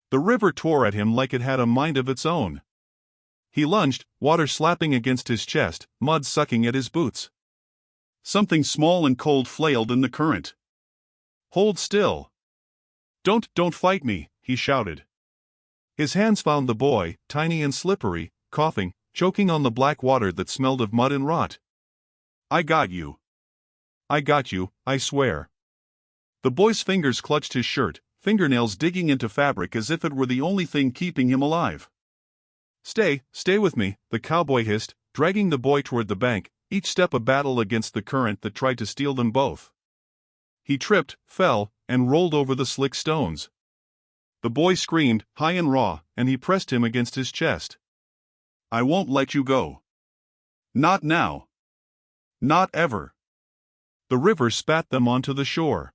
The river tore at him like it had a mind of its own. He lunged, water slapping against his chest, mud sucking at his boots. Something small and cold flailed in the current. "Hold still. Don't fight me," he shouted. His hands found the boy, tiny and slippery, coughing, choking on the black water that smelled of mud and rot. "I got you. I got you, I swear." The boy's fingers clutched his shirt, fingernails digging into fabric as if it were the only thing keeping him alive. Stay with me," the cowboy hissed, dragging the boy toward the bank, each step a battle against the current that tried to steal them both. He tripped, fell, and rolled over the slick stones. The boy screamed, high and raw, and he pressed him against his chest. "I won't let you go. Not now. Not ever." The river spat them onto the shore.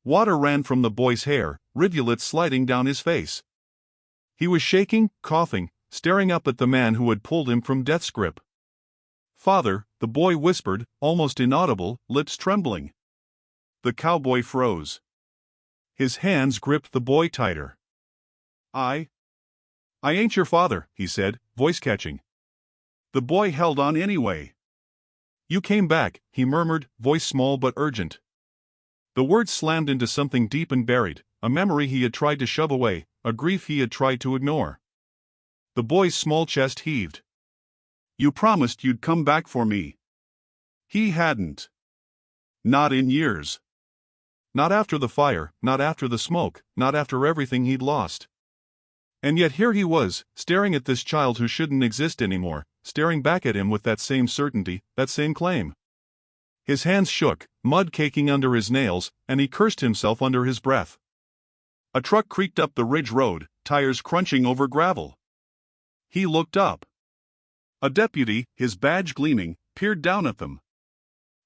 Water ran from the boy's hair, rivulets sliding down his face. He was shaking, coughing, staring up at the man who had pulled him from death's grip. "Father," the boy whispered, almost inaudible, lips trembling. The cowboy froze. His hands gripped the boy tighter. I ain't your father," he said, voice catching. The boy held on anyway. "You came back," he murmured, voice small but urgent. The words slammed into something deep and buried, a memory he had tried to shove away, a grief he had tried to ignore. The boy's small chest heaved. "You promised you'd come back for me." He hadn't. Not in years. Not after the fire, not after the smoke, not after everything he'd lost. And yet here he was, staring at this child who shouldn't exist anymore, staring back at him with that same certainty, that same claim. His hands shook, mud caking under his nails, and he cursed himself under his breath. A truck creaked up the ridge road, tires crunching over gravel. He looked up. A deputy, his badge gleaming, peered down at them.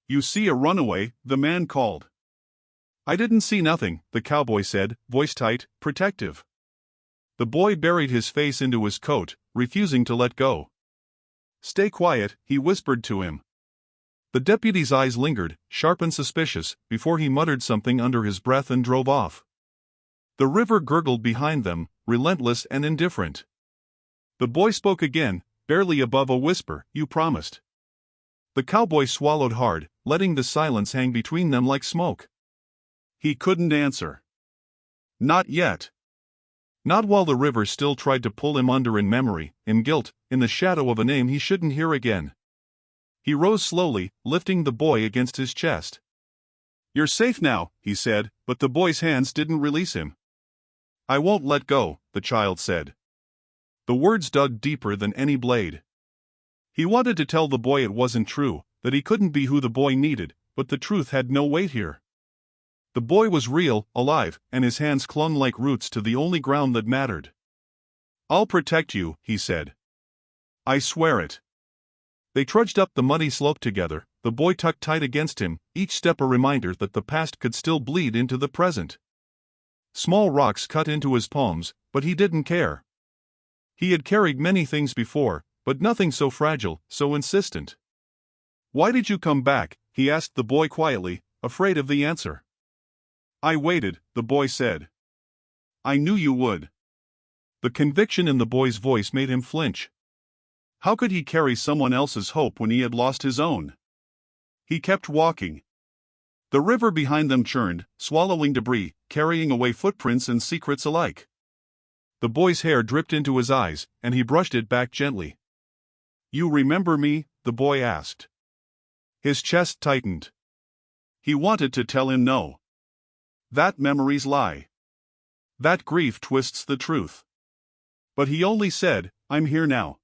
"You see a runaway," the man called. "I didn't see nothing," the cowboy said, voice tight, protective. The boy buried his face into his coat, refusing to let go. "Stay quiet," he whispered to him. The deputy's eyes lingered, sharp and suspicious, before he muttered something under his breath and drove off. The river gurgled behind them, relentless and indifferent. The boy spoke again, barely above a whisper, "You promised." The cowboy swallowed hard, letting the silence hang between them like smoke. He couldn't answer. Not yet. Not while the river still tried to pull him under in memory, in guilt, in the shadow of a name he shouldn't hear again. He rose slowly, lifting the boy against his chest. "You're safe now," he said, but the boy's hands didn't release him. "I won't let go," the child said. The words dug deeper than any blade. He wanted to tell the boy it wasn't true, that he couldn't be who the boy needed, but the truth had no weight here. The boy was real, alive, and his hands clung like roots to the only ground that mattered. "I'll protect you," he said. "I swear it." They trudged up the muddy slope together, the boy tucked tight against him, each step a reminder that the past could still bleed into the present. Small rocks cut into his palms, but he didn't care. He had carried many things before, but nothing so fragile, so insistent. "Why did you come back?" he asked the boy quietly, afraid of the answer. "I waited," the boy said. "I knew you would." The conviction in the boy's voice made him flinch. How could he carry someone else's hope when he had lost his own? He kept walking. The river behind them churned, swallowing debris, carrying away footprints and secrets alike. The boy's hair dripped into his eyes, and he brushed it back gently. "You remember me?" the boy asked. His chest tightened. He wanted to tell him no. That memories lie. That grief twists the truth. But he only said, "I'm here now."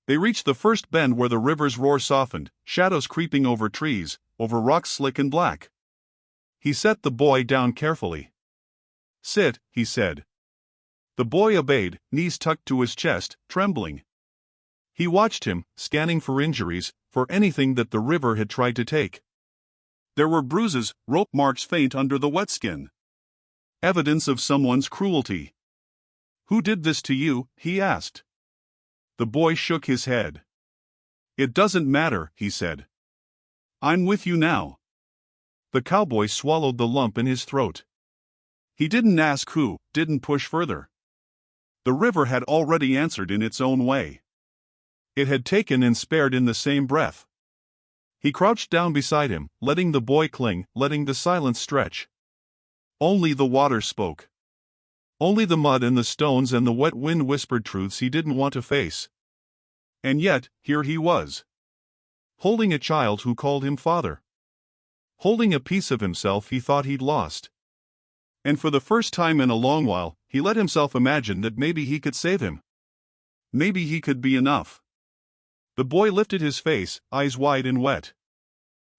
They reached the first bend where the river's roar softened, shadows creeping over trees, over rocks slick and black. He set the boy down carefully. "Sit," he said. The boy obeyed, knees tucked to his chest, trembling. He watched him, scanning for injuries, for anything that the river had tried to take. There were bruises, rope marks faint under the wet skin. Evidence of someone's cruelty. "Who did this to you?" he asked. The boy shook his head. "It doesn't matter," he said. "I'm with you now." The cowboy swallowed the lump in his throat. He didn't ask who, didn't push further. The river had already answered in its own way. It had taken and spared in the same breath. He crouched down beside him, letting the boy cling, letting the silence stretch. Only the water spoke. Only the mud and the stones and the wet wind whispered truths he didn't want to face. And yet, here he was. Holding a child who called him father. Holding a piece of himself he thought he'd lost. And for the first time in a long while, he let himself imagine that maybe he could save him. Maybe he could be enough. The boy lifted his face, eyes wide and wet.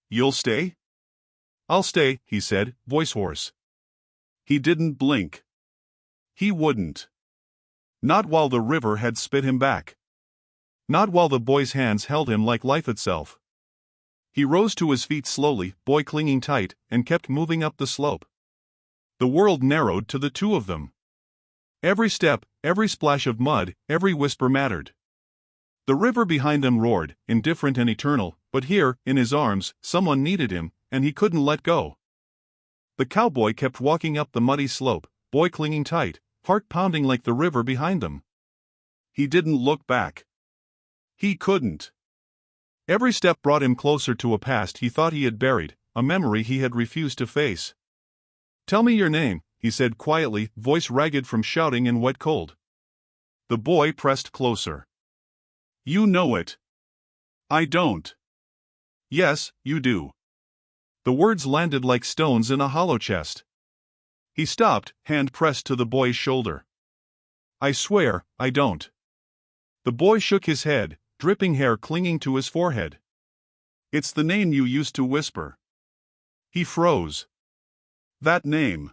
"You'll stay?" "I'll stay," he said, voice hoarse. He didn't blink. He wouldn't. Not while the river had spit him back. Not while the boy's hands held him like life itself. He rose to his feet slowly, boy clinging tight, and kept moving up the slope. The world narrowed to the two of them. Every step, every splash of mud, every whisper mattered. The river behind them roared, indifferent and eternal, but here, in his arms, someone needed him, and he couldn't let go. The cowboy kept walking up the muddy slope, boy clinging tight, heart pounding like the river behind them. He didn't look back. He couldn't. Every step brought him closer to a past he thought he had buried, a memory he had refused to face. "Tell me your name," he said quietly, voice ragged from shouting and wet cold. The boy pressed closer. "You know it." "I don't." "Yes, you do." The words landed like stones in a hollow chest. He stopped, hand pressed to the boy's shoulder. "I swear, I don't." The boy shook his head, dripping hair clinging to his forehead. "It's the name you used to whisper." He froze. That name.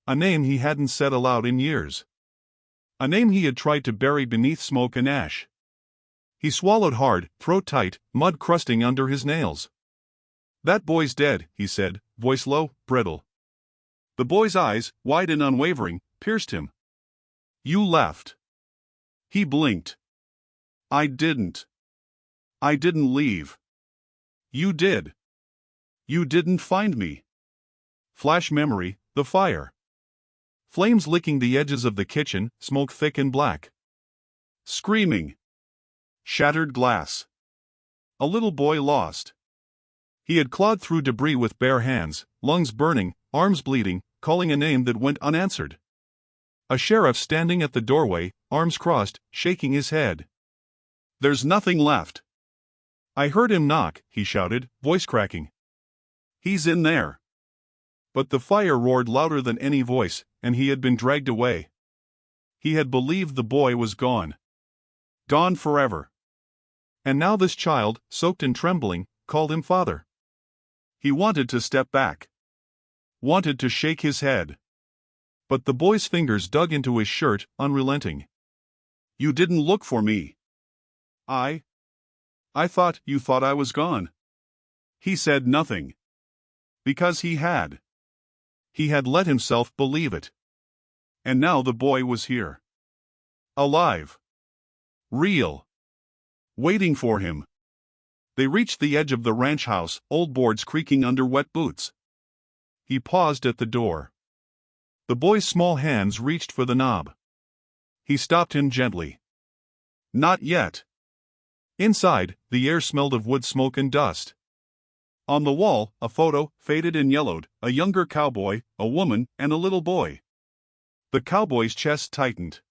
A name he hadn't said aloud in years. A name he had tried to bury beneath smoke and ash. He swallowed hard, throat tight, mud crusting under his nails. "That boy's dead," he said, voice low, brittle. The boy's eyes, wide and unwavering, pierced him. "You left." He blinked. "I didn't. I didn't leave." "You did. You didn't find me." Flash memory, the fire. Flames licking the edges of the kitchen, smoke thick and black. Screaming. Shattered glass. A little boy lost. He had clawed through debris with bare hands, lungs burning, arms bleeding, calling a name that went unanswered. A sheriff standing at the doorway, arms crossed, shaking his head. "There's nothing left." "I heard him knock," he shouted, voice cracking. "He's in there." But the fire roared louder than any voice, and he had been dragged away. He had believed the boy was gone. Gone forever. And now this child, soaked and trembling, called him father. He wanted to step back. Wanted to shake his head. But the boy's fingers dug into his shirt, unrelenting. "You didn't look for me." I thought you thought I was gone." He said nothing. Because he had. He had let himself believe it. And now the boy was here. Alive. Real. Waiting for him. They reached the edge of the ranch house, old boards creaking under wet boots. He paused at the door. The boy's small hands reached for the knob. He stopped him gently. "Not yet." Inside, the air smelled of wood smoke and dust. On the wall, a photo, faded and yellowed, a younger cowboy, a woman, and a little boy. The cowboy's chest tightened.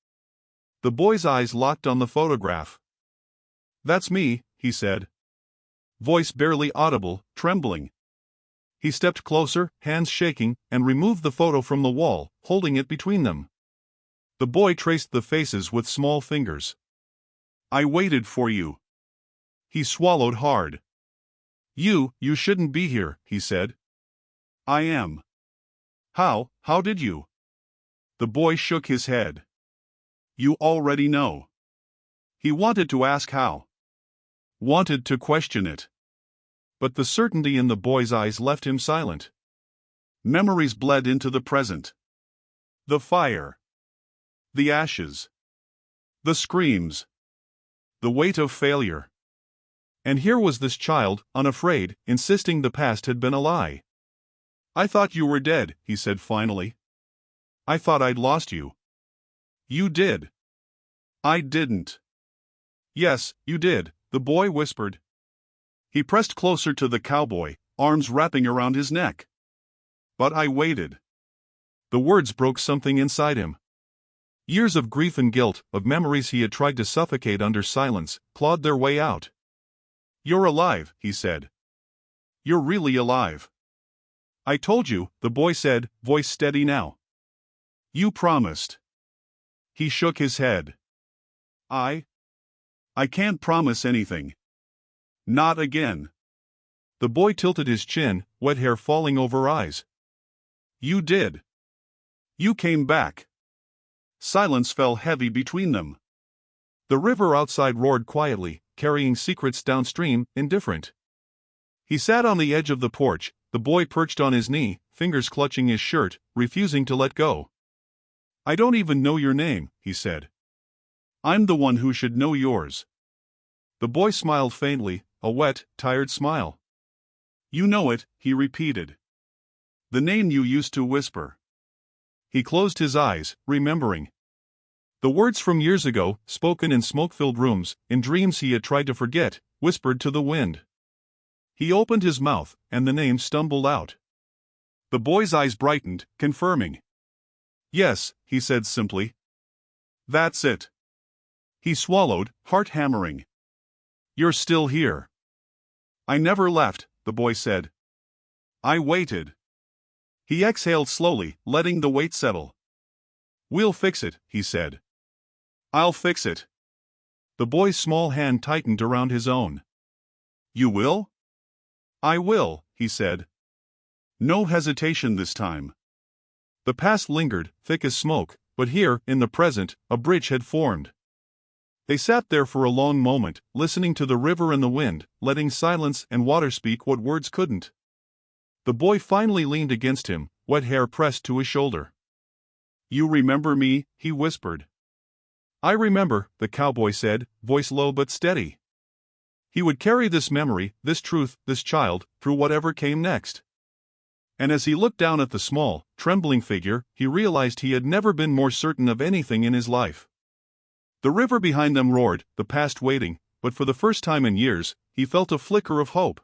The boy's eyes locked on the photograph. "That's me," he said. Voice barely audible, trembling. He stepped closer, hands shaking, and removed the photo from the wall, holding it between them. The boy traced the faces with small fingers. "I waited for you." He swallowed hard. You shouldn't be here," he said. "I am." How did you?" The boy shook his head. "You already know." He wanted to ask how. Wanted to question it. But the certainty in the boy's eyes left him silent. Memories bled into the present. The fire. The ashes. The screams. The weight of failure. And here was this child, unafraid, insisting the past had been a lie. "I thought you were dead," he said finally. I thought I'd lost you." "You did." "I didn't." "Yes, you did," the boy whispered. He pressed closer to the cowboy, arms wrapping around his neck. "But I waited." The words broke something inside him. Years of grief and guilt, of memories he had tried to suffocate under silence, clawed their way out. "You're alive," he said. "You're really alive." "I told you," the boy said, voice steady now. "You promised." He shook his head. I can't promise anything." "Not again." The boy tilted his chin, wet hair falling over eyes. "You did. You came back." Silence fell heavy between them. The river outside roared quietly, carrying secrets downstream, indifferent. He sat on the edge of the porch, the boy perched on his knee, fingers clutching his shirt, refusing to let go. "I don't even know your name," he said. "I'm the one who should know yours." The boy smiled faintly, a wet, tired smile. "You know it," he repeated. "The name you used to whisper." He closed his eyes, remembering. The words from years ago, spoken in smoke-filled rooms, in dreams he had tried to forget, whispered to the wind. He opened his mouth, and the name stumbled out. The boy's eyes brightened, confirming. "Yes," he said simply. "That's it." He swallowed, heart hammering. "You're still here." "I never left," the boy said. "I waited." He exhaled slowly, letting the weight settle. "We'll fix it," he said. "I'll fix it." The boy's small hand tightened around his own. "You will?" "I will," he said. No hesitation this time. The past lingered, thick as smoke, but here, in the present, a bridge had formed. They sat there for a long moment, listening to the river and the wind, letting silence and water speak what words couldn't. The boy finally leaned against him, wet hair pressed to his shoulder. "You remember me?" he whispered. "I remember," the cowboy said, voice low but steady. He would carry this memory, this truth, this child, through whatever came next. And as he looked down at the small, trembling figure, he realized he had never been more certain of anything in his life. The river behind them roared, the past waiting, but for the first time in years, he felt a flicker of hope.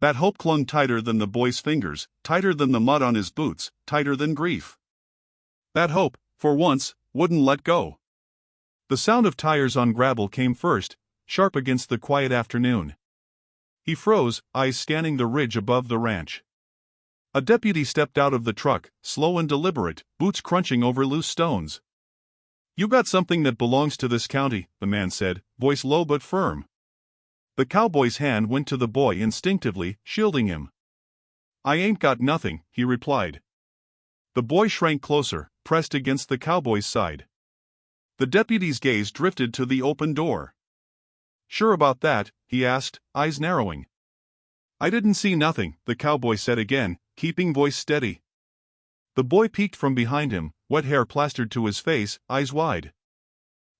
That hope clung tighter than the boy's fingers, tighter than the mud on his boots, tighter than grief. That hope, for once, wouldn't let go. The sound of tires on gravel came first, sharp against the quiet afternoon. He froze, eyes scanning the ridge above the ranch. A deputy stepped out of the truck, slow and deliberate, boots crunching over loose stones. "You got something that belongs to this county," the man said, voice low but firm. The cowboy's hand went to the boy instinctively, shielding him. "I ain't got nothing," he replied. The boy shrank closer, pressed against the cowboy's side. The deputy's gaze drifted to the open door. "Sure about that?" he asked, eyes narrowing. "I didn't see nothing," the cowboy said again, keeping voice steady. The boy peeked from behind him, wet hair plastered to his face, eyes wide.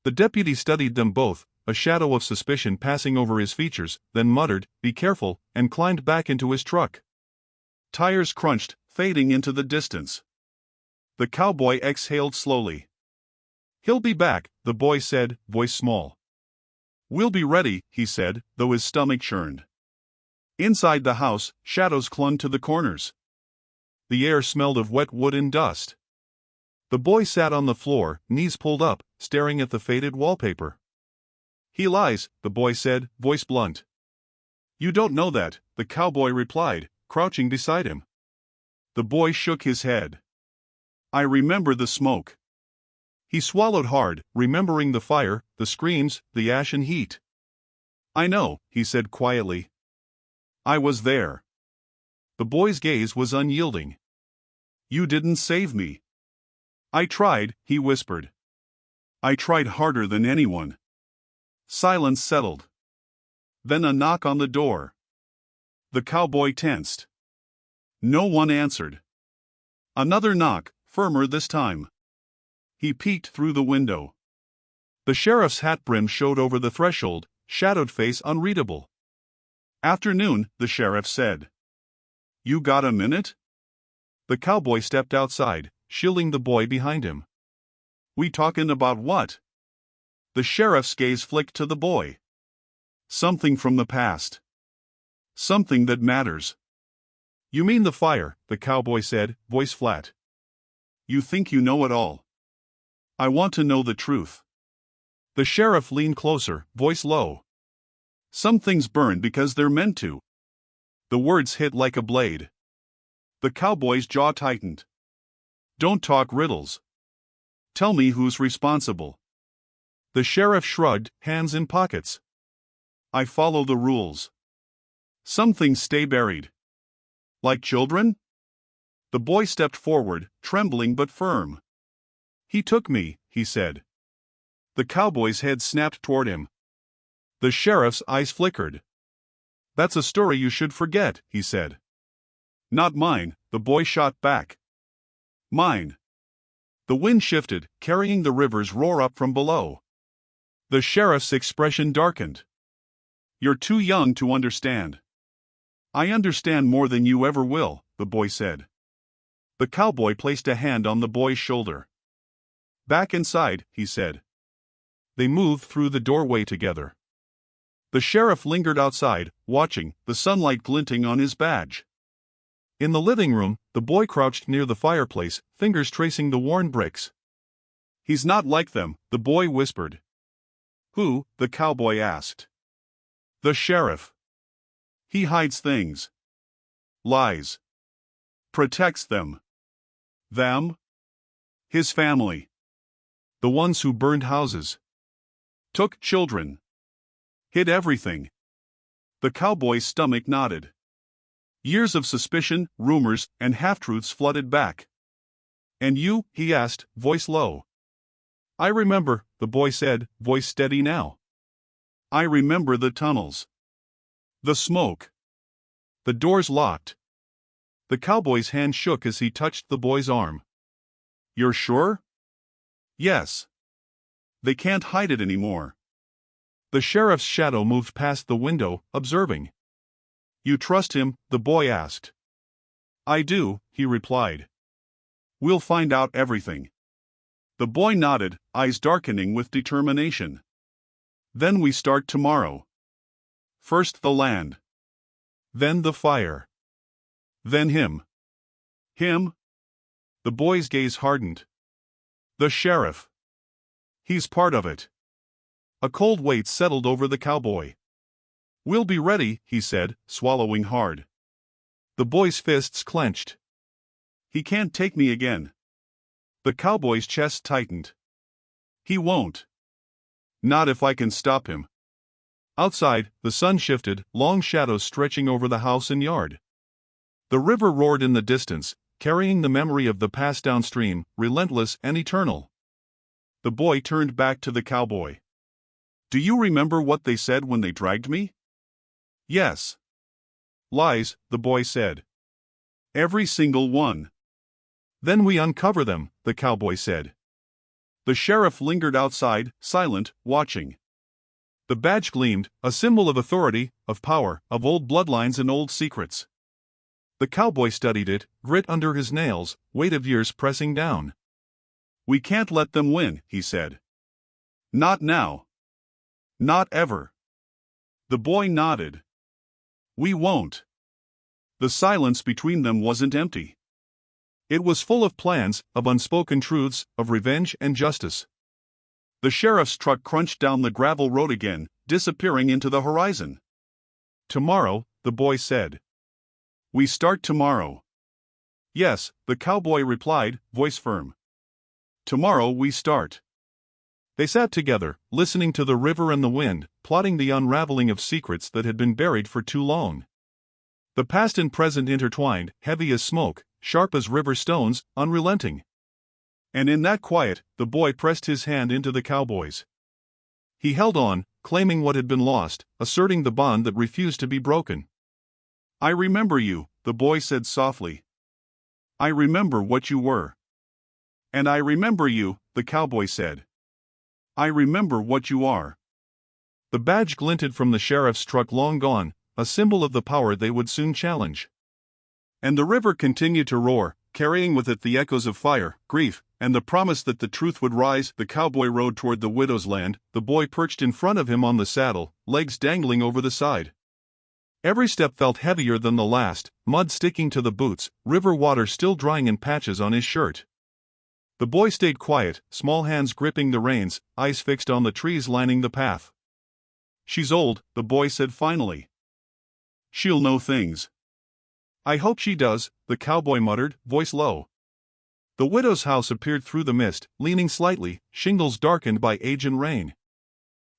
The deputy studied them both, a shadow of suspicion passing over his features, then muttered, "Be careful," and climbed back into his truck. Tires crunched, fading into the distance. The cowboy exhaled slowly. "He'll be back," the boy said, voice small. "We'll be ready," he said, though his stomach churned. Inside the house, shadows clung to the corners. The air smelled of wet wood and dust. The boy sat on the floor, knees pulled up, staring at the faded wallpaper. "He lies," the boy said, voice blunt. "You don't know that," the cowboy replied, crouching beside him. The boy shook his head. "I remember the smoke." He swallowed hard, remembering the fire, the screams, the ash and heat. "I know," he said quietly. "I was there." The boy's gaze was unyielding. "You didn't save me." "I tried," he whispered. "I tried harder than anyone." Silence settled. Then a knock on the door. The cowboy tensed. No one answered. Another knock, firmer this time. He peeked through the window. The sheriff's hat brim showed over the threshold, shadowed face unreadable. "Afternoon," the sheriff said. "You got a minute?" The cowboy stepped outside, shielding the boy behind him. "We talkin' about what?" The sheriff's gaze flicked to the boy. "Something from the past. Something that matters." "You mean the fire," the cowboy said, voice flat. "You think you know it all. I want to know the truth." The sheriff leaned closer, voice low. "Some things burn because they're meant to." The words hit like a blade. The cowboy's jaw tightened. "Don't talk riddles. Tell me who's responsible." The sheriff shrugged, hands in pockets. "I follow the rules. Some things stay buried." "Like children?" The boy stepped forward, trembling but firm. "He took me," he said. The cowboy's head snapped toward him. The sheriff's eyes flickered. "That's a story you should forget," he said. "Not mine," the boy shot back. "Mine." The wind shifted, carrying the river's roar up from below. The sheriff's expression darkened. "You're too young to understand." "I understand more than you ever will," the boy said. The cowboy placed a hand on the boy's shoulder. "Back inside," he said. They moved through the doorway together. The sheriff lingered outside, watching, the sunlight glinting on his badge. In the living room, the boy crouched near the fireplace, fingers tracing the worn bricks. "He's not like them," the boy whispered. "Who?" the cowboy asked. "The sheriff. He hides things. Lies. Protects them." "Them?" "His family. The ones who burned houses. Took children. Hid everything." The cowboy's stomach knotted. Years of suspicion, rumors, and half-truths flooded back. "And you?" he asked, voice low. "I remember," the boy said, voice steady now. "I remember the tunnels. The smoke. The doors locked." The cowboy's hand shook as he touched the boy's arm. "You're sure?" "Yes. They can't hide it anymore." The sheriff's shadow moved past the window, observing. "You trust him?" the boy asked. "I do," he replied. "We'll find out everything." The boy nodded, eyes darkening with determination. "Then we start tomorrow. First the land. Then the fire. Then him." "Him?" The boy's gaze hardened. "The sheriff. He's part of it." A cold weight settled over the cowboy. "We'll be ready," he said, swallowing hard. The boy's fists clenched. "He can't take me again." The cowboy's chest tightened. "He won't. Not if I can stop him." Outside, the sun shifted, long shadows stretching over the house and yard. The river roared in the distance, carrying the memory of the past downstream, relentless and eternal. The boy turned back to the cowboy. "Do you remember what they said when they dragged me?" "Yes." "Lies," the boy said. "Every single one." "Then we uncover them," the cowboy said. The sheriff lingered outside, silent, watching. The badge gleamed, a symbol of authority, of power, of old bloodlines and old secrets. The cowboy studied it, grit under his nails, weight of years pressing down. "We can't let them win," he said. "Not now. Not ever." The boy nodded. "We won't." The silence between them wasn't empty. It was full of plans, of unspoken truths, of revenge and justice. The sheriff's truck crunched down the gravel road again, disappearing into the horizon. "Tomorrow," the boy said. "We start tomorrow." "Yes," the cowboy replied, voice firm. "Tomorrow we start." They sat together, listening to the river and the wind, plotting the unraveling of secrets that had been buried for too long. The past and present intertwined, heavy as smoke, sharp as river stones, unrelenting. And in that quiet, the boy pressed his hand into the cowboy's. He held on, claiming what had been lost, asserting the bond that refused to be broken. "I remember you," the boy said softly. "I remember what you were." "And I remember you," the cowboy said. "I remember what you are." The badge glinted from the sheriff's truck long gone, a symbol of the power they would soon challenge. And the river continued to roar, carrying with it the echoes of fire, grief, and the promise that the truth would rise. The cowboy rode toward the widow's land, the boy perched in front of him on the saddle, legs dangling over the side. Every step felt heavier than the last, mud sticking to the boots, river water still drying in patches on his shirt. The boy stayed quiet, small hands gripping the reins, eyes fixed on the trees lining the path. "She's old," the boy said finally. "She'll know things." "I hope she does," the cowboy muttered, voice low. The widow's house appeared through the mist, leaning slightly, shingles darkened by age and rain.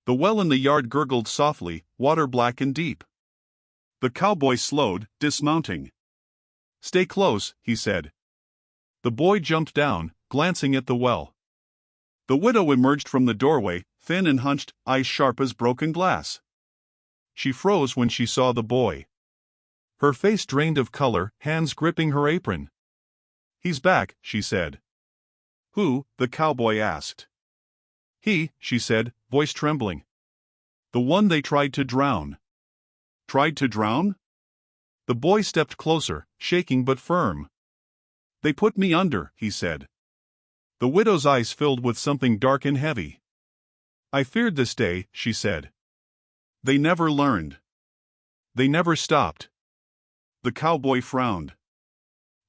The well in the yard gurgled softly, water black and deep. The cowboy slowed, dismounting. "Stay close," he said. The boy jumped down, glancing at the well. The widow emerged from the doorway, thin and hunched, eyes sharp as broken glass. She froze when she saw the boy. Her face drained of color, hands gripping her apron. "He's back," she said. "Who?" the cowboy asked. "He," she said, voice trembling. "The one they tried to drown." "Tried to drown?" The boy stepped closer, shaking but firm. "They put me under," he said. The widow's eyes filled with something dark and heavy. "I feared this day," she said. "They never learned. They never stopped." The cowboy frowned.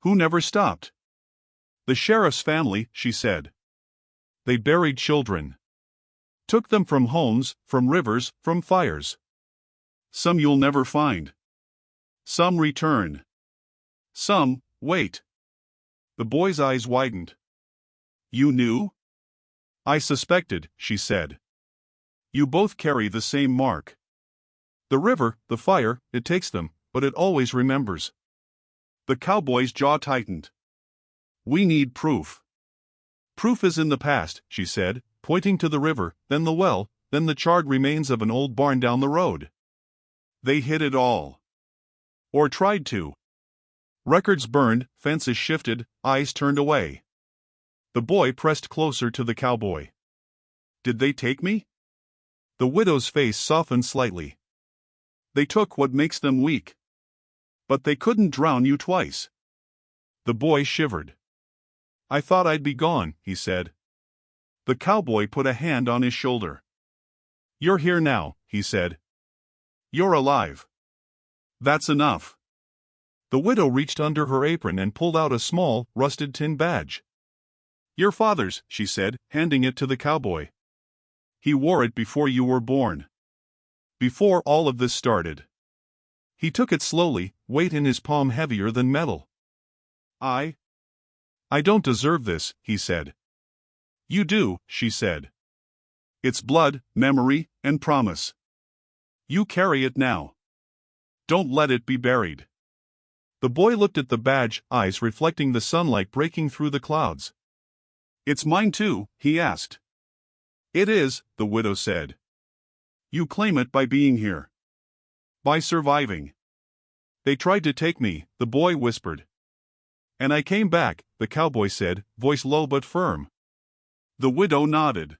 "Who never stopped?" "The sheriff's family," she said. "They buried children. Took them from homes, from rivers, from fires. Some you'll never find. Some return. Some wait." The boy's eyes widened. "You knew?" "I suspected," she said. "You both carry the same mark. The river, the fire, it takes them, but it always remembers." The cowboy's jaw tightened. "We need proof." "Proof is in the past," she said, pointing to the river, then the well, then the charred remains of an old barn down the road. "They hid it all. Or tried to. Records burned, fences shifted, eyes turned away." The boy pressed closer to the cowboy. "Did they take me?" The widow's face softened slightly. "They took what makes them weak. But they couldn't drown you twice." The boy shivered. "I thought I'd be gone," he said. The cowboy put a hand on his shoulder. "You're here now," he said. "You're alive. That's enough." The widow reached under her apron and pulled out a small, rusted tin badge. "Your father's," she said, handing it to the cowboy. "He wore it before you were born. Before all of this started." He took it slowly, weight in his palm heavier than metal. I don't deserve this," he said. "You do," she said. "It's blood, memory, and promise. You carry it now. Don't let it be buried." The boy looked at the badge, eyes reflecting the sunlight breaking through the clouds. "It's mine too?" he asked. "It is," the widow said. "You claim it by being here. By surviving." "They tried to take me," the boy whispered. "And I came back," the cowboy said, voice low but firm. The widow nodded.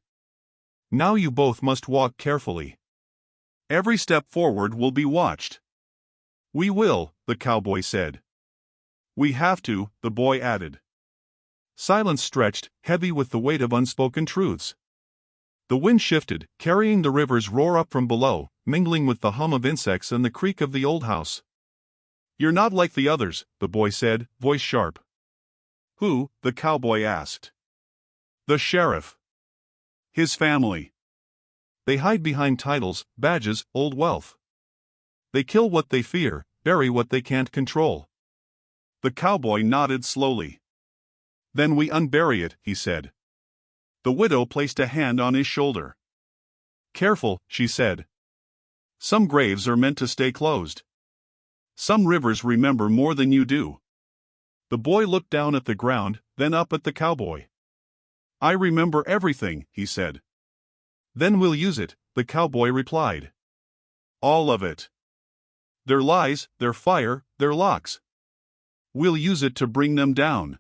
"Now you both must walk carefully. Every step forward will be watched." "We will," the cowboy said. "We have to," the boy added. Silence stretched, heavy with the weight of unspoken truths. The wind shifted, carrying the river's roar up from below, mingling with the hum of insects and the creak of the old house. "You're not like the others," the boy said, voice sharp. "Who?" the cowboy asked. "The sheriff. His family. They hide behind titles, badges, old wealth. They kill what they fear, bury what they can't control." The cowboy nodded slowly. "Then we unbury it," he said. The widow placed a hand on his shoulder. "Careful," she said. "Some graves are meant to stay closed. Some rivers remember more than you do." The boy looked down at the ground, then up at the cowboy. "I remember everything," he said. "Then we'll use it," the cowboy replied. "All of it. Their lies, their fire, their locks. We'll use it to bring them down."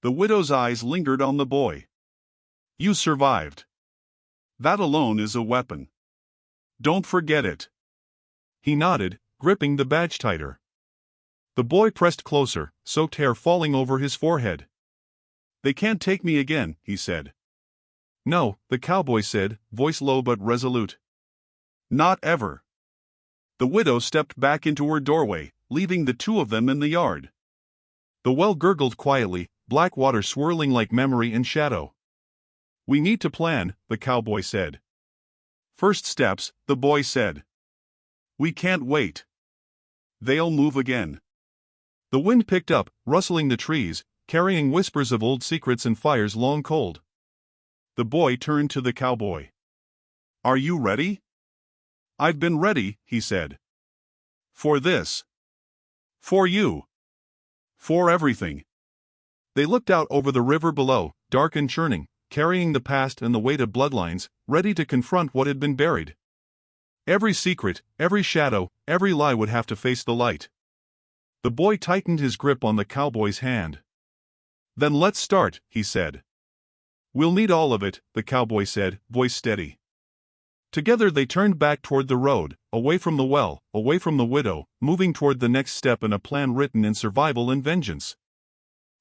The widow's eyes lingered on the boy. "You survived. That alone is a weapon. Don't forget it." He nodded, gripping the badge tighter. The boy pressed closer, soaked hair falling over his forehead. "They can't take me again," he said. "No," the cowboy said, voice low but resolute. "Not ever." The widow stepped back into her doorway, leaving the two of them in the yard. The well gurgled quietly, black water swirling like memory and shadow. "We need to plan," the cowboy said. "First steps," the boy said. "We can't wait. They'll move again." The wind picked up, rustling the trees, carrying whispers of old secrets and fires long cold. The boy turned to the cowboy. "Are you ready?" "I've been ready," he said. "For this. For you. For everything." They looked out over the river below, dark and churning, carrying the past and the weight of bloodlines, ready to confront what had been buried. Every secret, every shadow, every lie would have to face the light. The boy tightened his grip on the cowboy's hand. "Then let's start," he said. "We'll need all of it," the cowboy said, voice steady. Together they turned back toward the road, away from the well, away from the widow, moving toward the next step in a plan written in survival and vengeance.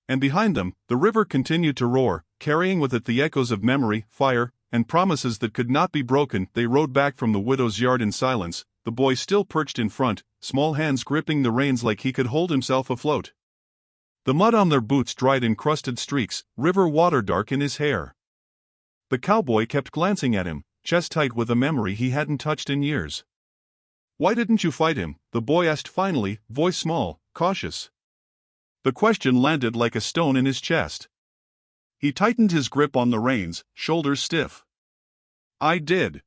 And behind them, the river continued to roar, carrying with it the echoes of memory, fire, and promises that could not be broken. They rode back from the widow's yard in silence, the boy still perched in front, small hands gripping the reins like he could hold himself afloat. The mud on their boots dried in crusted streaks, river water dark in his hair. The cowboy kept glancing at him, chest tight with a memory he hadn't touched in years. "Why didn't you fight him?" the boy asked finally, voice small, cautious. The question landed like a stone in his chest. He tightened his grip on the reins, shoulders stiff. "I did."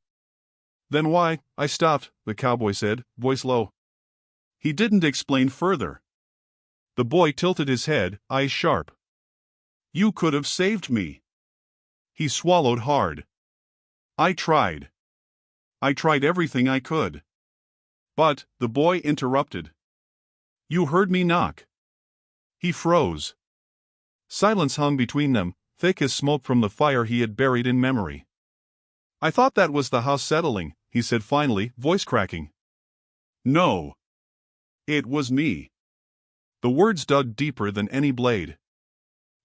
"Then why?" "I stopped," the cowboy said, voice low. He didn't explain further. The boy tilted his head, eyes sharp. "You could have saved me." He swallowed hard. "I tried. I tried everything I could." "But," the boy interrupted. "You heard me knock." He froze. Silence hung between them, thick as smoke from the fire he had buried in memory. "I thought that was the house settling," he said finally, voice cracking. "No. It was me." The words dug deeper than any blade.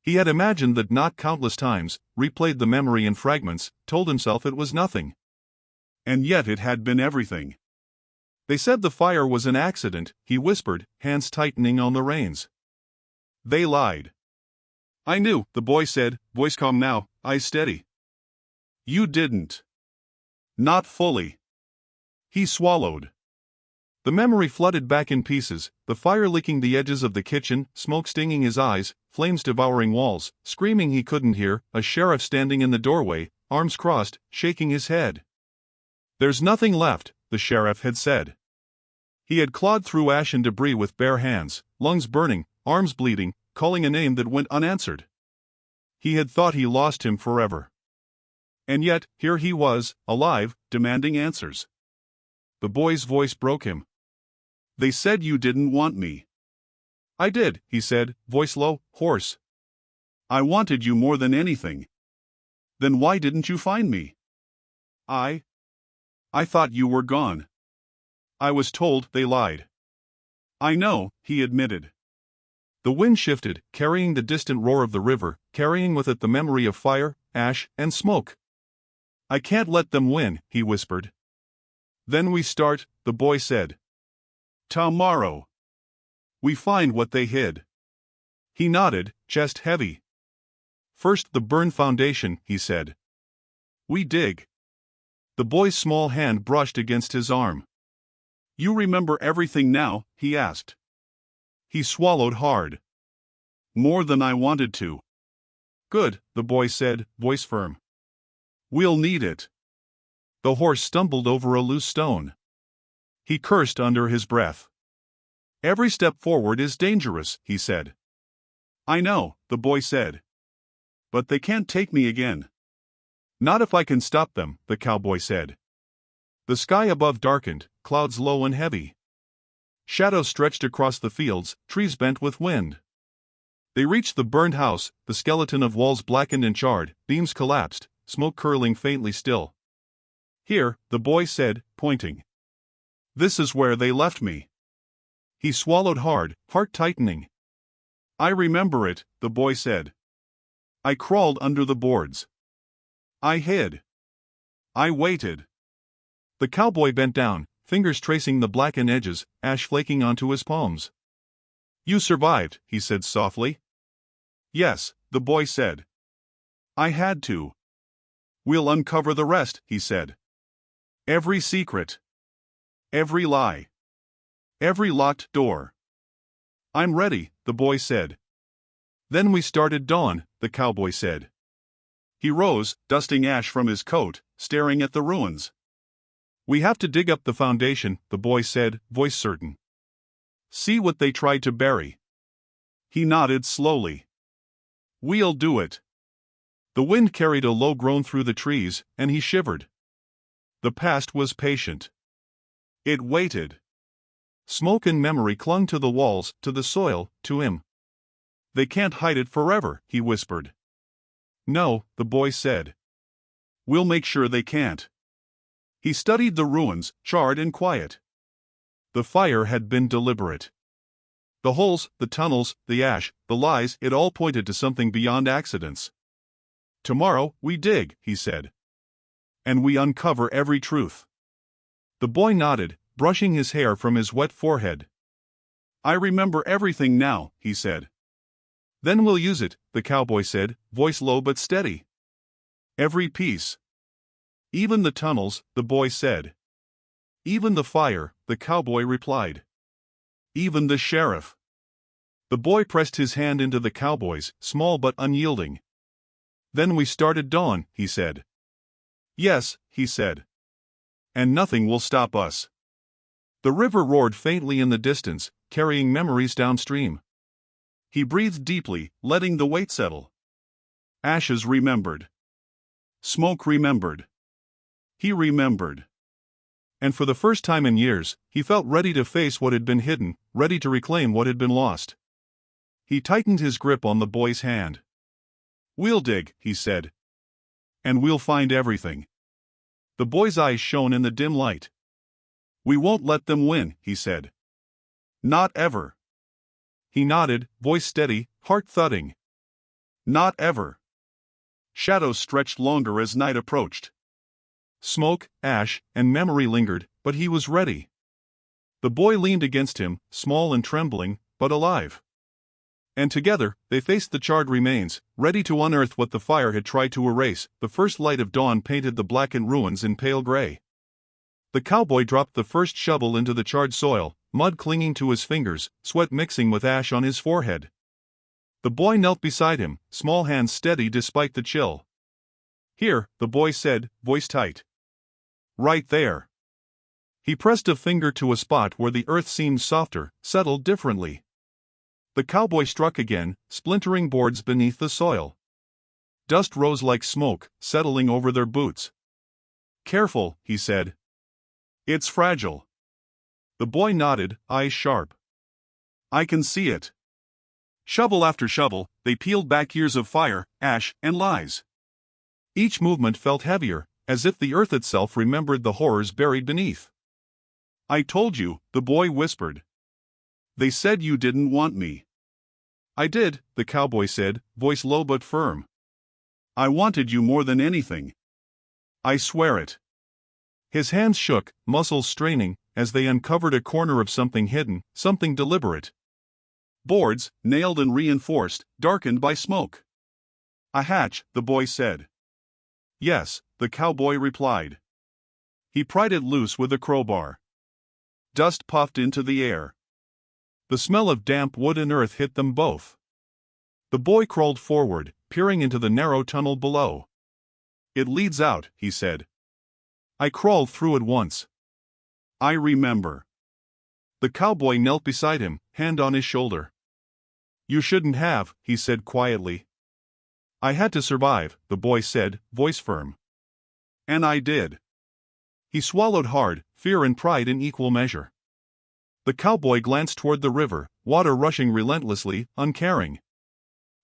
He had imagined that knot countless times, replayed the memory in fragments, told himself it was nothing. And yet it had been everything. "They said the fire was an accident," he whispered, hands tightening on the reins. "They lied." "I knew," the boy said, voice calm now, eyes steady. "You didn't." "Not fully." He swallowed. The memory flooded back in pieces, the fire licking the edges of the kitchen, smoke stinging his eyes, flames devouring walls, screaming he couldn't hear, a sheriff standing in the doorway, arms crossed, shaking his head. "There's nothing left," the sheriff had said. He had clawed through ash and debris with bare hands, lungs burning, arms bleeding, calling a name that went unanswered. He had thought he lost him forever. And yet, here he was, alive, demanding answers. The boy's voice broke him. "They said you didn't want me." "I did," he said, voice low, hoarse. "I wanted you more than anything." "Then why didn't you find me?" I thought you were gone." "I was told they lied." "I know," he admitted. The wind shifted, carrying the distant roar of the river, carrying with it the memory of fire, ash, and smoke. "I can't let them win," he whispered. "Then we start," the boy said. "Tomorrow. We find what they hid." He nodded, chest heavy. "First the burn foundation," he said. "We dig." The boy's small hand brushed against his arm. "You remember everything now?" he asked. He swallowed hard. "More than I wanted to." "Good," the boy said, voice firm. "We'll need it." The horse stumbled over a loose stone. He cursed under his breath. "Every step forward is dangerous," he said. "I know," the boy said. "But they can't take me again." "Not if I can stop them," the cowboy said. The sky above darkened, clouds low and heavy. Shadows stretched across the fields, trees bent with wind. They reached the burned house, the skeleton of walls blackened and charred, beams collapsed, smoke curling faintly still. "Here," the boy said, pointing. "This is where they left me." He swallowed hard, heart tightening. I remember it, the boy said. I crawled under the boards. I hid. I waited. The cowboy bent down, fingers tracing the blackened edges, ash flaking onto his palms. You survived, he said softly. Yes, the boy said. I had to. We'll uncover the rest, he said. Every secret. Every lie. Every locked door. I'm ready, the boy said. Then we started dawn, the cowboy said. He rose, dusting ash from his coat, staring at the ruins. We have to dig up the foundation, the boy said, voice certain. See what they tried to bury. He nodded slowly. We'll do it. The wind carried a low groan through the trees, and he shivered. The past was patient. It waited. Smoke and memory clung to the walls, to the soil, to him. They can't hide it forever, he whispered. No, the boy said. We'll make sure they can't. He studied the ruins, charred and quiet. The fire had been deliberate. The holes, the tunnels, the ash, the lies, it all pointed to something beyond accidents. Tomorrow, we dig, he said. And we uncover every truth. The boy nodded, brushing his hair from his wet forehead. I remember everything now, he said. Then we'll use it, the cowboy said, voice low but steady. Every piece. Even the tunnels, the boy said. Even the fire, the cowboy replied. Even the sheriff. The boy pressed his hand into the cowboy's, small but unyielding. Then we started dawn, he said. Yes, he said. And nothing will stop us. The river roared faintly in the distance, carrying memories downstream. He breathed deeply, letting the weight settle. Ashes remembered. Smoke remembered. He remembered. And for the first time in years, he felt ready to face what had been hidden, ready to reclaim what had been lost. He tightened his grip on the boy's hand. We'll dig, he said. And we'll find everything. The boy's eyes shone in the dim light. We won't let them win, he said. Not ever. He nodded, voice steady, heart thudding. Not ever. Shadows stretched longer as night approached. Smoke, ash, and memory lingered, but he was ready. The boy leaned against him, small and trembling, but alive. And together, they faced the charred remains, ready to unearth what the fire had tried to erase. The first light of dawn painted the blackened ruins in pale gray. The cowboy dropped the first shovel into the charred soil, mud clinging to his fingers, sweat mixing with ash on his forehead. The boy knelt beside him, small hands steady despite the chill. Here, the boy said, voice tight. Right there. He pressed a finger to a spot where the earth seemed softer, settled differently. The cowboy struck again, splintering boards beneath the soil. Dust rose like smoke, settling over their boots. Careful, he said. It's fragile. The boy nodded, eyes sharp. I can see it. Shovel after shovel, they peeled back years of fire, ash, and lies. Each movement felt heavier, as if the earth itself remembered the horrors buried beneath. I told you, the boy whispered. They said you didn't want me. I did, the cowboy said, voice low but firm. I wanted you more than anything. I swear it. His hands shook, muscles straining, as they uncovered a corner of something hidden, something deliberate. Boards, nailed and reinforced, darkened by smoke. A hatch, the boy said. Yes, the cowboy replied. He pried it loose with a crowbar. Dust puffed into the air. The smell of damp wood and earth hit them both. The boy crawled forward, peering into the narrow tunnel below. It leads out, he said. I crawled through it once. I remember. The cowboy knelt beside him, hand on his shoulder. You shouldn't have, he said quietly. I had to survive, the boy said, voice firm. And I did. He swallowed hard, fear and pride in equal measure. The cowboy glanced toward the river, water rushing relentlessly, uncaring.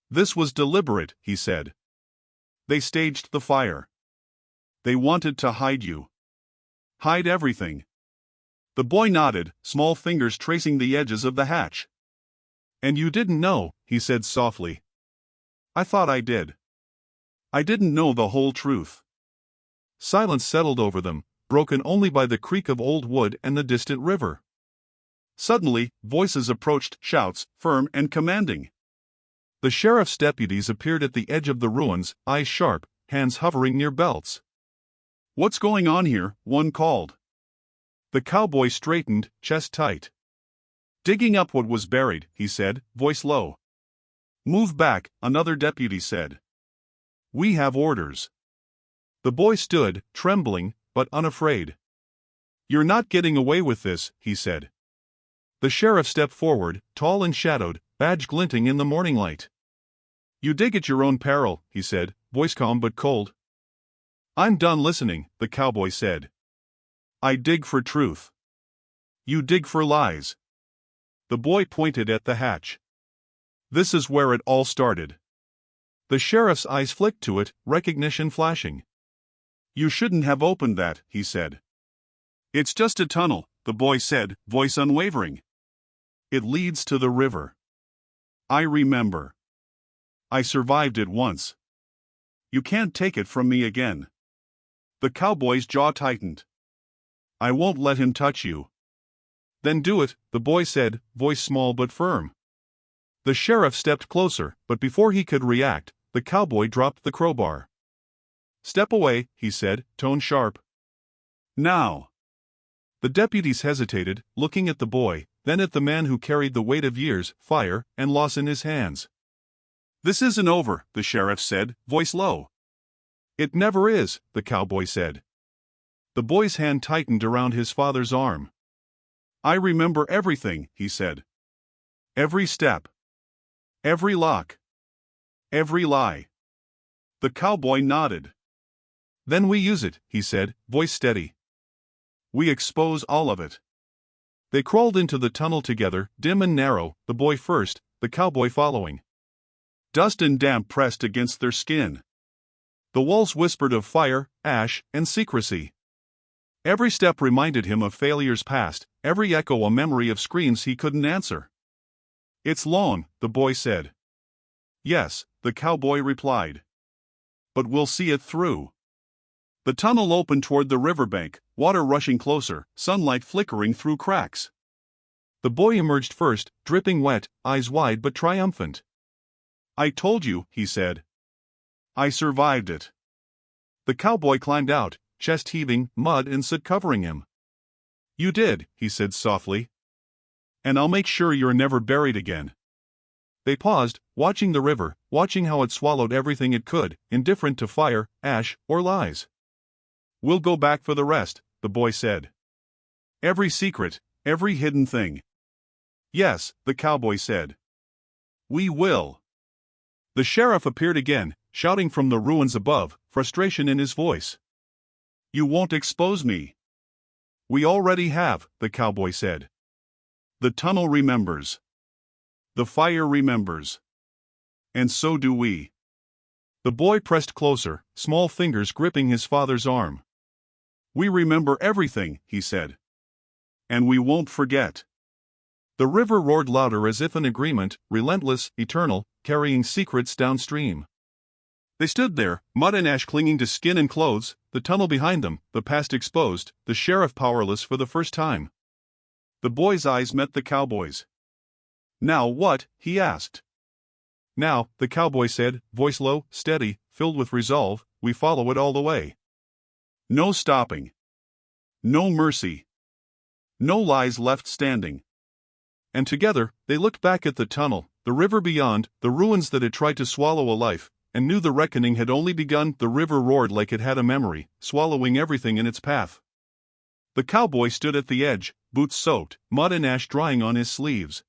This was deliberate, he said. They staged the fire. They wanted to hide you. Hide everything. The boy nodded, small fingers tracing the edges of the hatch. "And you didn't know," he said softly. "I thought I did. I didn't know the whole truth." Silence settled over them, broken only by the creak of old wood and the distant river. Suddenly, voices approached, shouts, firm and commanding. The sheriff's deputies appeared at the edge of the ruins, eyes sharp, hands hovering near belts. "What's going on here?" one called. The cowboy straightened, chest tight. "Digging up what was buried," he said, voice low. "Move back," another deputy said. "We have orders." The boy stood, trembling, but unafraid. "You're not getting away with this," he said. The sheriff stepped forward, tall and shadowed, badge glinting in the morning light. "You dig at your own peril," he said, voice calm but cold. "I'm done listening," the cowboy said. "I dig for truth. You dig for lies." The boy pointed at the hatch. "This is where it all started." The sheriff's eyes flicked to it, recognition flashing. "You shouldn't have opened that," he said. "It's just a tunnel," the boy said, voice unwavering. "It leads to the river. I remember. I survived it once. You can't take it from me again." The cowboy's jaw tightened. "I won't let him touch you." "Then do it," the boy said, voice small but firm. The sheriff stepped closer, but before he could react, the cowboy dropped the crowbar. "Step away," he said, tone sharp. "Now." The deputies hesitated, looking at the boy, then at the man who carried the weight of years, fire, and loss in his hands. "This isn't over," the sheriff said, voice low. "It never is," the cowboy said. The boy's hand tightened around his father's arm. "I remember everything," he said. "Every step. Every lock. Every lie." The cowboy nodded. "Then we use it," he said, voice steady. "We expose all of it." They crawled into the tunnel together, dim and narrow, the boy first, the cowboy following. Dust and damp pressed against their skin. The walls whispered of fire, ash, and secrecy. Every step reminded him of failures past, every echo a memory of screams he couldn't answer. "It's long," the boy said. "Yes," the cowboy replied. "But we'll see it through." The tunnel opened toward the riverbank, water rushing closer, sunlight flickering through cracks. The boy emerged first, dripping wet, eyes wide but triumphant. "I told you," he said. "I survived it." The cowboy climbed out, chest heaving, mud and soot covering him. "You did," he said softly. "And I'll make sure you're never buried again." They paused, watching the river, watching how it swallowed everything it could, indifferent to fire, ash, or lies. "We'll go back for the rest," the boy said. "Every secret, every hidden thing." "Yes," the cowboy said. "We will." The sheriff appeared again, shouting from the ruins above, frustration in his voice. "You won't expose me." "We already have," the cowboy said. "The tunnel remembers. The fire remembers. And so do we." The boy pressed closer, small fingers gripping his father's arm. "We remember everything," he said. "And we won't forget." The river roared louder as if in agreement, relentless, eternal, carrying secrets downstream. They stood there, mud and ash clinging to skin and clothes, the tunnel behind them, the past exposed, the sheriff powerless for the first time. The boy's eyes met the cowboy's. "Now what?" he asked. "Now," the cowboy said, voice low, steady, filled with resolve, "we follow it all the way. No stopping. No mercy. No lies left standing." And together, they looked back at the tunnel, the river beyond, the ruins that had tried to swallow a life, and knew the reckoning had only begun. The river roared like it had a memory, swallowing everything in its path. The cowboy stood at the edge, boots soaked, mud and ash drying on his sleeves.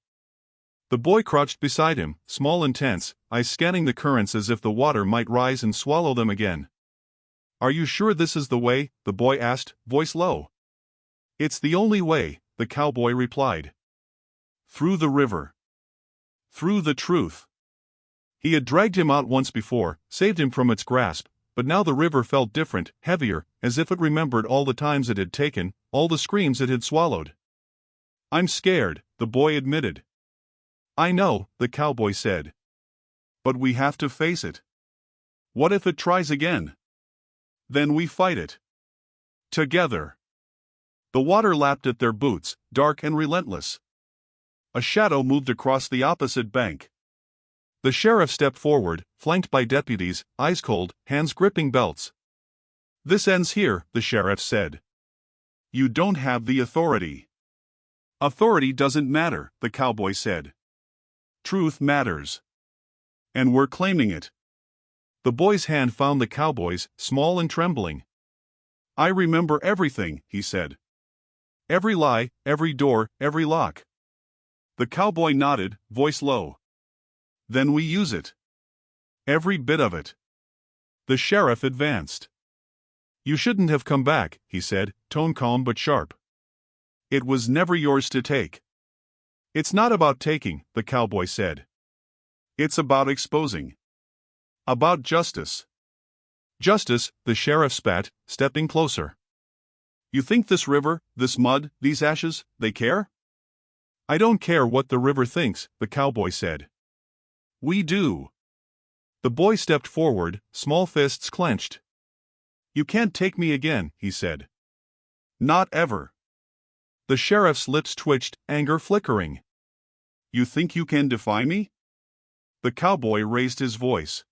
The boy crouched beside him, small and tense, eyes scanning the currents as if the water might rise and swallow them again. "Are you sure this is the way?" the boy asked, voice low. "It's the only way," the cowboy replied. "Through the river. Through the truth." He had dragged him out once before, saved him from its grasp, but now the river felt different, heavier, as if it remembered all the times it had taken, all the screams it had swallowed. I'm scared, the boy admitted. I know, the cowboy said. But we have to face it. What if it tries again? Then we fight it. Together. The water lapped at their boots, dark and relentless. A shadow moved across the opposite bank. The sheriff stepped forward, flanked by deputies, eyes cold, hands gripping belts. This ends here, the sheriff said. You don't have the authority. Authority doesn't matter, the cowboy said. Truth matters. And we're claiming it. The boy's hand found the cowboy's, small and trembling. I remember everything, he said. Every lie, every door, every lock. The cowboy nodded, voice low. Then we use it. Every bit of it. The sheriff advanced. You shouldn't have come back, he said, tone calm but sharp. It was never yours to take. It's not about taking, the cowboy said. It's about exposing. About justice. Justice, the sheriff spat, stepping closer. You think this river, this mud, these ashes, they care? I don't care what the river thinks, the cowboy said. We do. The boy stepped forward, small fists clenched. You can't take me again, he said. Not ever. The sheriff's lips twitched, anger flickering. You think you can defy me? The cowboy raised his voice.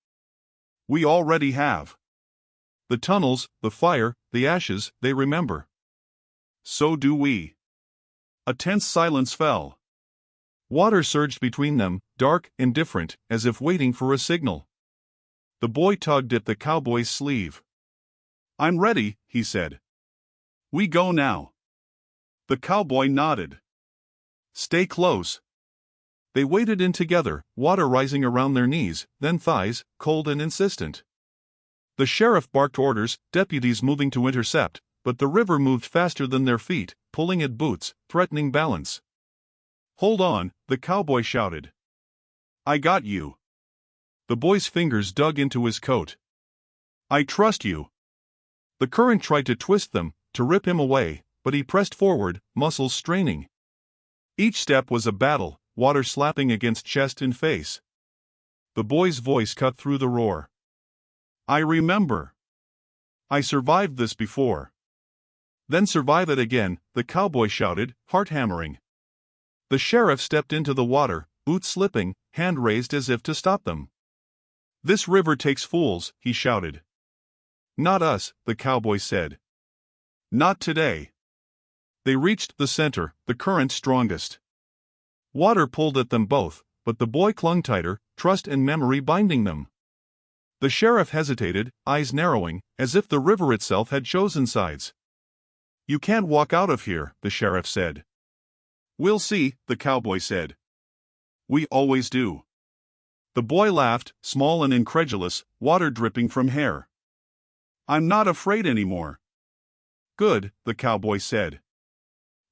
We already have. The tunnels, the fire, the ashes, they remember. So do we. A tense silence fell. Water surged between them, dark, indifferent, as if waiting for a signal. The boy tugged at the cowboy's sleeve. I'm ready, he said. We go now. The cowboy nodded. Stay close. They waded in together, water rising around their knees, then thighs, cold and insistent. The sheriff barked orders, deputies moving to intercept, but the river moved faster than their feet, pulling at boots, threatening balance. Hold on, the cowboy shouted. I got you. The boy's fingers dug into his coat. I trust you. The current tried to twist them, to rip him away, but he pressed forward, muscles straining. Each step was a battle, water slapping against chest and face. The boy's voice cut through the roar. I remember. I survived this before. Then survive it again, the cowboy shouted, heart hammering. The sheriff stepped into the water, boots slipping, hand raised as if to stop them. This river takes fools, he shouted. Not us, the cowboy said. Not today. They reached the center, the current strongest. Water pulled at them both, but the boy clung tighter, trust and memory binding them. The sheriff hesitated, eyes narrowing, as if the river itself had chosen sides. You can't walk out of here, the sheriff said. We'll see, the cowboy said. We always do. The boy laughed, small and incredulous, water dripping from hair. I'm not afraid anymore. Good, the cowboy said.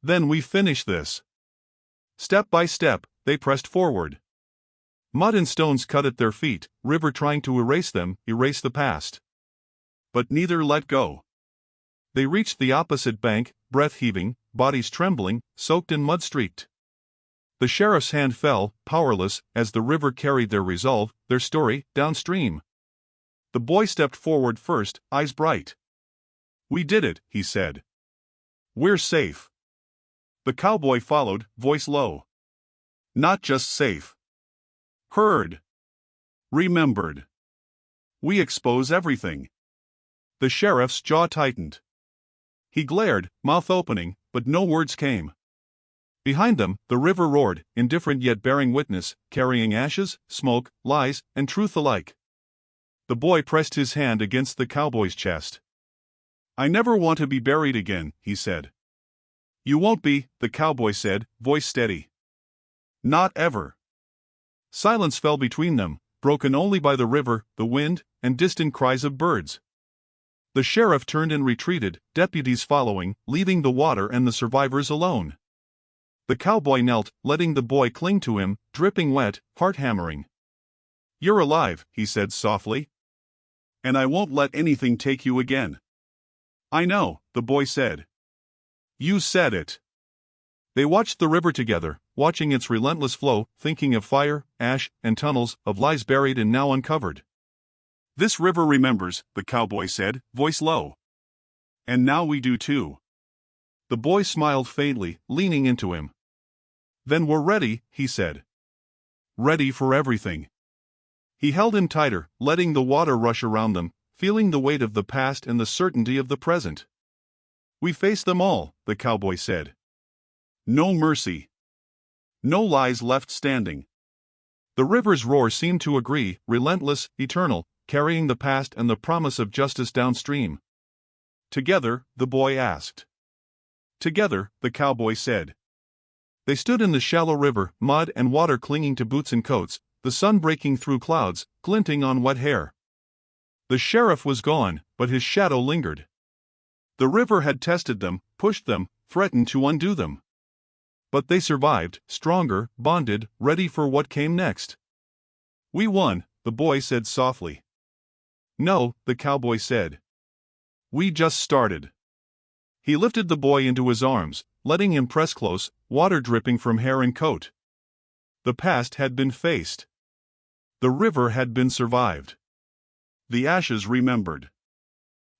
Then we finish this. Step by step, they pressed forward. Mud and stones cut at their feet, river trying to erase them, erase the past. But neither let go. They reached the opposite bank, breath heaving, bodies trembling, soaked and mud-streaked. The sheriff's hand fell, powerless, as the river carried their resolve, their story, downstream. The boy stepped forward first, eyes bright. We did it, he said. We're safe. The cowboy followed, voice low. Not just safe. Heard. Remembered. We expose everything. The sheriff's jaw tightened. He glared, mouth opening, but no words came. Behind them, the river roared, indifferent yet bearing witness, carrying ashes, smoke, lies, and truth alike. The boy pressed his hand against the cowboy's chest. I never want to be buried again, he said. You won't be, the cowboy said, voice steady. Not ever. Silence fell between them, broken only by the river, the wind, and distant cries of birds. The sheriff turned and retreated, deputies following, leaving the water and the survivors alone. The cowboy knelt, letting the boy cling to him, dripping wet, heart hammering. You're alive, he said softly. And I won't let anything take you again. I know, the boy said. You said it. They watched the river together, watching its relentless flow, thinking of fire, ash, and tunnels, of lies buried and now uncovered. "This river remembers," the cowboy said, voice low. "And now we do too." The boy smiled faintly, leaning into him. "Then we're ready," he said. "Ready for everything." He held him tighter, letting the water rush around them, feeling the weight of the past and the certainty of the present. "We face them all," the cowboy said. "No mercy. No lies left standing." The river's roar seemed to agree, relentless, eternal, carrying the past and the promise of justice downstream. "Together?" the boy asked. "Together," the cowboy said. They stood in the shallow river, mud and water clinging to boots and coats, the sun breaking through clouds, glinting on wet hair. The sheriff was gone, but his shadow lingered. The river had tested them, pushed them, threatened to undo them. But they survived, stronger, bonded, ready for what came next. "We won," the boy said softly. "No," the cowboy said. "We just started." He lifted the boy into his arms, letting him press close, water dripping from hair and coat. The past had been faced. The river had been survived. The ashes remembered.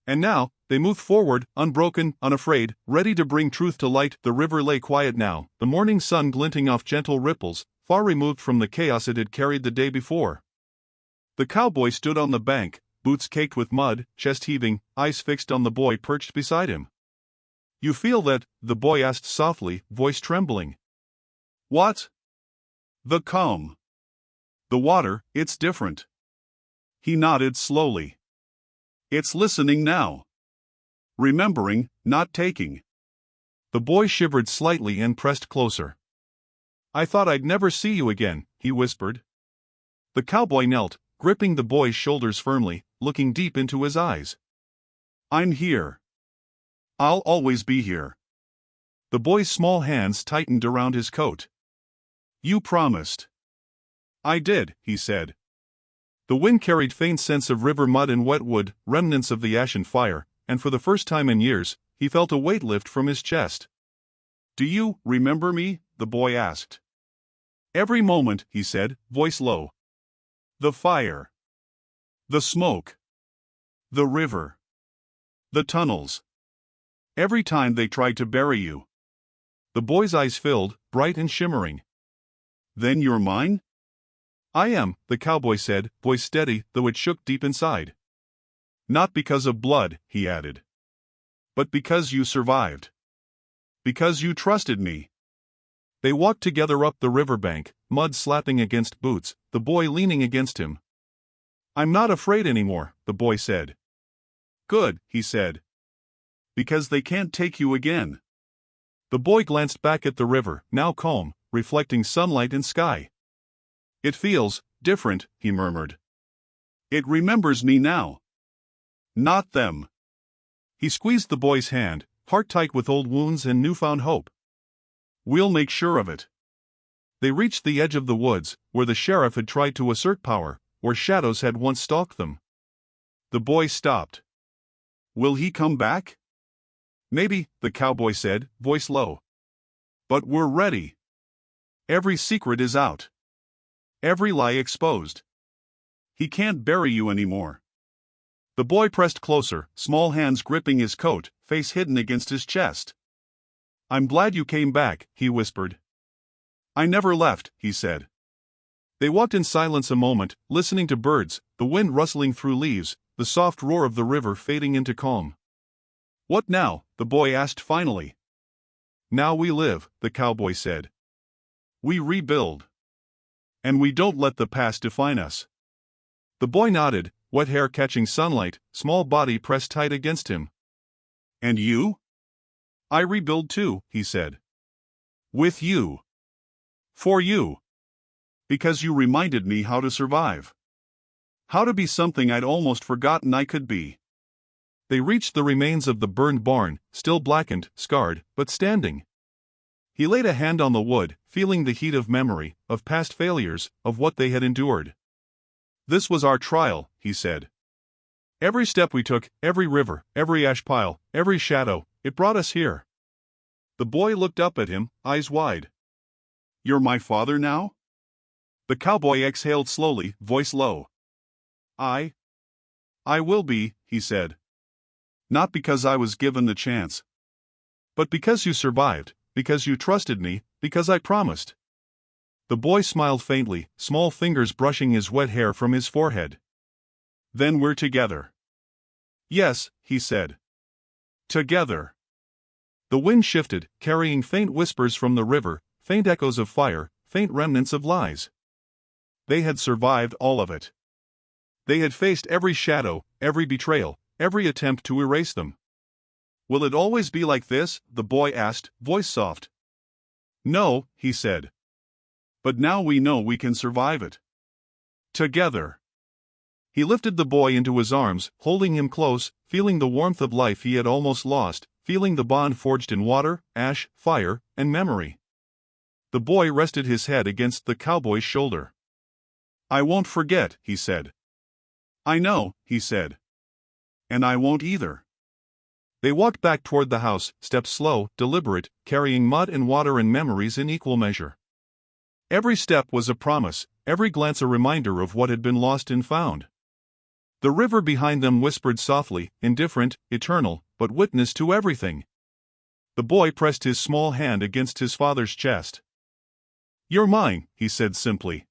And now, they moved forward, unbroken, unafraid, ready to bring truth to light. The river lay quiet now, the morning sun glinting off gentle ripples, far removed from the chaos it had carried the day before. The cowboy stood on the bank, boots caked with mud, chest heaving, eyes fixed on the boy perched beside him. "You feel that?" the boy asked softly, voice trembling. "What?" "The calm. The water, it's different." He nodded slowly. "It's listening now. Remembering, not taking." The boy shivered slightly and pressed closer. "I thought I'd never see you again," he whispered. The cowboy knelt, gripping the boy's shoulders firmly, looking deep into his eyes. "I'm here. I'll always be here." The boy's small hands tightened around his coat. "You promised." "I did," he said. The wind carried faint scents of river mud and wet wood, remnants of the ashen fire, and for the first time in years, he felt a weight lift from his chest. "Do you remember me?" the boy asked. "Every moment," he said, voice low. "The fire. The smoke. The river. The tunnels. Every time they tried to bury you." The boy's eyes filled, bright and shimmering. "Then you're mine?" "I am," the cowboy said, voice steady, though it shook deep inside. "Not because of blood," he added. "But because you survived. Because you trusted me." They walked together up the riverbank, mud slapping against boots, the boy leaning against him. "I'm not afraid anymore," the boy said. "Good," he said. "Because they can't take you again." The boy glanced back at the river, now calm, reflecting sunlight and sky. "It feels different," he murmured. "It remembers me now. Not them." He squeezed the boy's hand, heart tight with old wounds and newfound hope. "We'll make sure of it." They reached the edge of the woods, where the sheriff had tried to assert power, where shadows had once stalked them. The boy stopped. "Will he come back?" "Maybe," the cowboy said, voice low. "But we're ready. Every secret is out. Every lie exposed. He can't bury you anymore." The boy pressed closer, small hands gripping his coat, face hidden against his chest. "I'm glad you came back," he whispered. "I never left," he said. They walked in silence a moment, listening to birds, the wind rustling through leaves, the soft roar of the river fading into calm. "What now?" the boy asked finally. "Now we live," the cowboy said. "We rebuild. And we don't let the past define us." The boy nodded, wet hair catching sunlight, small body pressed tight against him. "And you?" "I rebuild too," he said. "With you. For you. Because you reminded me how to survive. How to be something I'd almost forgotten I could be." They reached the remains of the burned barn, still blackened, scarred, but standing. He laid a hand on the wood, feeling the heat of memory, of past failures, of what they had endured. "This was our trial," he said. "Every step we took, every river, every ash pile, every shadow, it brought us here. The boy looked up at him, eyes wide. "You're my father now?" The cowboy exhaled slowly, voice low. I will be," he said. "Not because I was given the chance. But because you survived, because you trusted me, because I promised." The boy smiled faintly, small fingers brushing his wet hair from his forehead. "Then we're together." "Yes," he said. "Together." The wind shifted, carrying faint whispers from the river, faint echoes of fire, faint remnants of lies. They had survived all of it. They had faced every shadow, every betrayal, every attempt to erase them. "Will it always be like this?" the boy asked, voice soft. "No," he said. "But now we know we can survive it. Together." He lifted the boy into his arms, holding him close, feeling the warmth of life he had almost lost, feeling the bond forged in water, ash, fire, and memory. The boy rested his head against the cowboy's shoulder. "I won't forget," he said. "I know," he said. "And I won't either." They walked back toward the house, steps slow, deliberate, carrying mud and water and memories in equal measure. Every step was a promise, every glance a reminder of what had been lost and found. The river behind them whispered softly, indifferent, eternal, but witness to everything. The boy pressed his small hand against his father's chest. "You're mine," he said simply.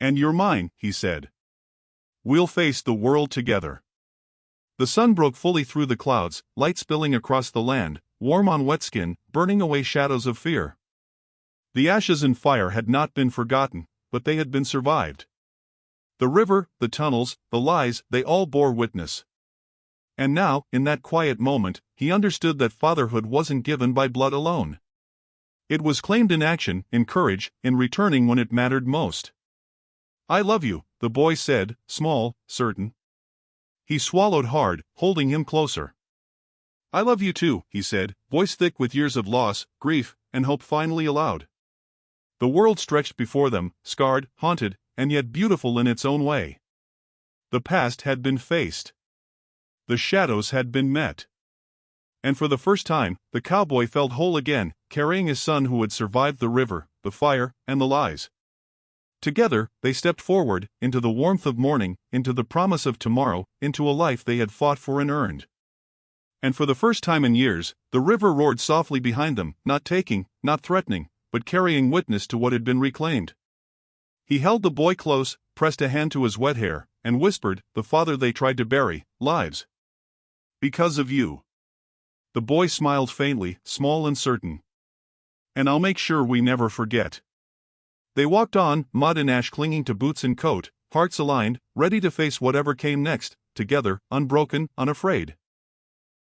"And you're mine," he said. "We'll face the world together." The sun broke fully through the clouds, light spilling across the land, warm on wet skin, burning away shadows of fear. The ashes and fire had not been forgotten, but they had been survived. The river, the tunnels, the lies, they all bore witness. And now, in that quiet moment, he understood that fatherhood wasn't given by blood alone. It was claimed in action, in courage, in returning when it mattered most. "I love you," the boy said, small, certain. He swallowed hard, holding him closer. "I love you too," he said, voice thick with years of loss, grief, and hope finally allowed. The world stretched before them, scarred, haunted, and yet beautiful in its own way. The past had been faced. The shadows had been met. And for the first time, the cowboy felt whole again, carrying his son who had survived the river, the fire, and the lies. Together, they stepped forward, into the warmth of morning, into the promise of tomorrow, into a life they had fought for and earned. And for the first time in years, the river roared softly behind them, not taking, not threatening, but carrying witness to what had been reclaimed. He held the boy close, pressed a hand to his wet hair, and whispered, "The father they tried to bury, lives. Because of you." The boy smiled faintly, small and certain. "And I'll make sure we never forget." They walked on, mud and ash clinging to boots and coat, hearts aligned, ready to face whatever came next, together, unbroken, unafraid.